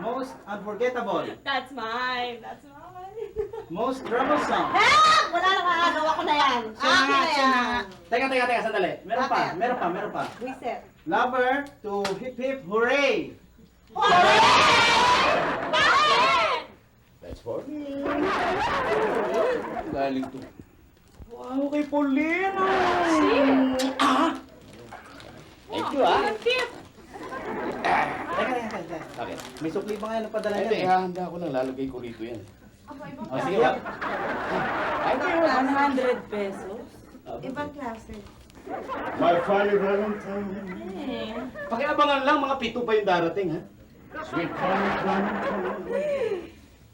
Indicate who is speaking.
Speaker 1: Most unforgettable.
Speaker 2: That's mine. That's mine.
Speaker 1: Most troublesome.
Speaker 3: Ah! Wala na kakagawa ko na yan. Akin na yan.
Speaker 1: Teka, sandali. Meron pa.
Speaker 3: Reset.
Speaker 1: Lover to hip hip hooray.
Speaker 2: Bakit?
Speaker 4: That's for me. Galing to.
Speaker 1: Wow, kay Pauline.
Speaker 2: Shit.
Speaker 4: Thank you, ah.
Speaker 2: Ang cute.
Speaker 1: Teka.
Speaker 4: Okay.
Speaker 1: May supli pa nga padala
Speaker 4: Ito,
Speaker 1: niya.
Speaker 4: ihahanda ko lang. Lalagay ko rito yan.
Speaker 1: Oh, sige, wag.
Speaker 4: Thank you.
Speaker 2: 100 pesos?
Speaker 3: Ibang klase.
Speaker 4: My funny Valentine.
Speaker 2: Eh.
Speaker 1: Pakiabangan lang, mga 7 pa yung darating, ha?
Speaker 4: Sweet funny Valentine.